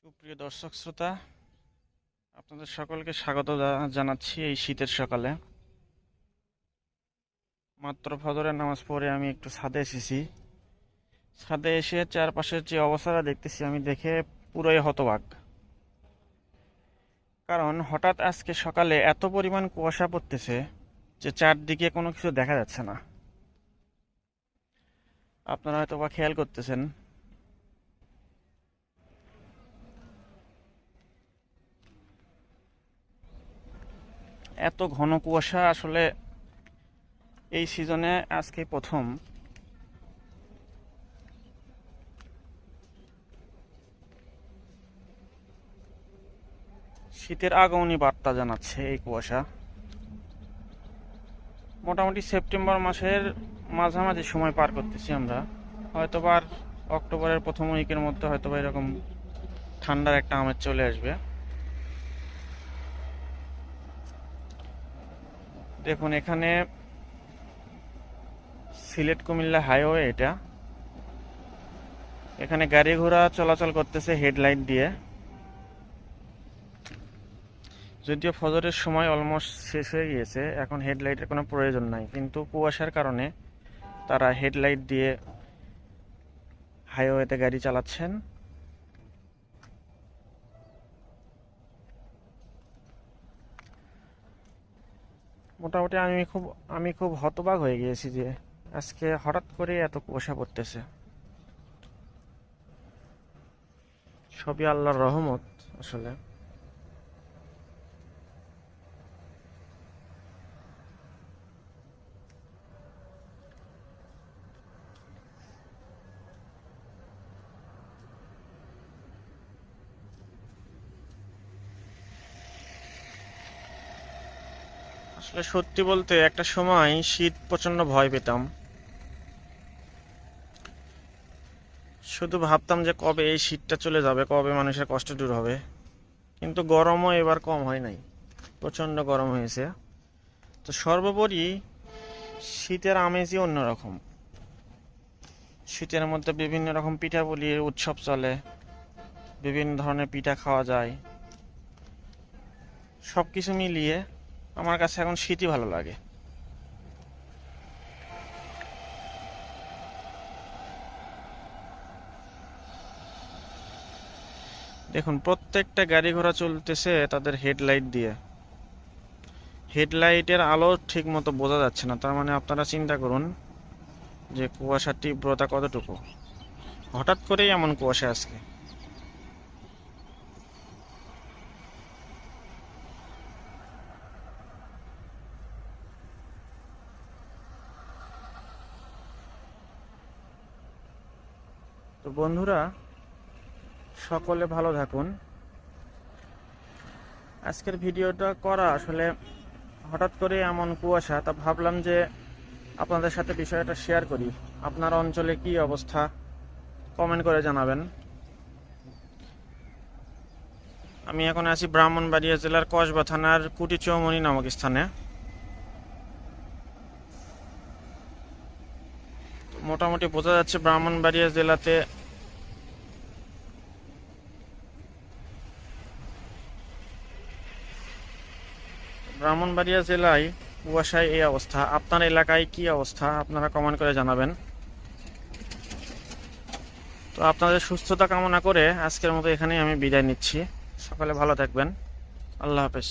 সুপ্রিয় দর্শক শ্রোতা, আপনাদের সকলকে স্বাগত জানাচ্ছি এই শীতের সকালে। মাত্র ফজরের নামাজ পড়ে আমি একটু ছাদে এসেছি। ছাদে এসে চারপাশের যে অবস্থাটা দেখতেছি আমি দেখে পুরোই হতবাক। কারণ হঠাৎ আজকে সকালে এত পরিমাণ কুয়াশা পড়তেছে যে চারদিকে কোনো কিছু দেখা যাচ্ছে না। আপনারা হয়তো বা খেয়াল করতেছেন। এত ঘন কুয়াশা আসলে এই সিজনে আজকে প্রথম। শীতের আগমনী বার্তা জানাচ্ছে এই কুয়াশা। মোটামুটি সেপ্টেম্বর মাসের মাঝামাঝি সময় পার করতেছি আমরা। হয়তোবা আর অক্টোবরের প্রথম উইকের মধ্যে হয়তোবা এরকম ঠান্ডার একটা আমেজ চলে আসবে। দেখুন, এখানে সিলেট কুমিল্লা হাইওয়ে এটা। এখানে গাড়ি ঘোড়া চলাচল করতেছে হেডলাইট দিয়ে। যদিও ফজরের সময় অলমোস্ট শেষ হয়ে গিয়েছে, এখন হেডলাইটের কোনো প্রয়োজন নাই, কিন্তু কুয়াশার কারণে তারা হেডলাইট দিয়ে হাইওয়েতে গাড়ি চালাচ্ছেন। মোটামুটি আমি খুব হতবাক হয়ে গিয়েছি যে আজকে হঠাৎ করে এত কুয়াশা পড়তেছে। সবই আল্লাহর রহমত আসলে। আসলে সত্যি বলতে একটা সময় শীত প্রচন্ড ভয় পেতাম। শুধু ভাবতাম যে কবে এই শীতটা চলে যাবে, কবে মানুষের কষ্ট দূর হবে। কিন্তু গরমও এবার কম হয় নাই, প্রচন্ড গরম হয়েছে। তো সর্বোপরি শীতের আমেজই অন্যরকম। শীতের মধ্যে বিভিন্ন রকম পিঠাপুলির উৎসব চলে, বিভিন্ন ধরনের পিঠা খাওয়া যায়। সবকিছু মিলিয়ে আমার কাছে এখন শীতই ভালো লাগে। দেখুন, প্রত্যেকটা গাড়ি ঘোড়া চলতেছে তাদের হেডলাইট দিয়ে। হেডলাইটের আলো ঠিক মতো বোঝা যাচ্ছে না, তার মানে আপনারা চিন্তা করুন যে কুয়াশার তীব্রতা কতটুকু। হঠাৎ করেই এমন কুয়াশা আজকে। তো বন্ধুরা, সকলে ভালো থাকুন। আজকের ভিডিওটা করা আসলে হঠাৎ করে এমন কুয়াশা, তা ভাবলাম যে আপনাদের সাথে বিষয়টা শেয়ার করি। আপনার অঞ্চলে কি অবস্থা কমেন্ট করে জানাবেন। আমি এখন আছি ব্রাহ্মণবাড়িয়া জেলার কসবা থানার কুটি চৌমনি নামক স্থানে। মোটামুটি বোঝা যাচ্ছে ব্রাহ্মণবাড়িয়া জেলায় কুয়াশায় এই অবস্থা। আপনার এলাকায় কি অবস্থা আপনারা কমেন্ট করে জানাবেন। তো আপনাদের সুস্থতা কামনা করে আজকের মতো এখানেই আমি বিদায় নিচ্ছি। সকালে ভালো থাকবেন। আল্লাহ হাফেজ।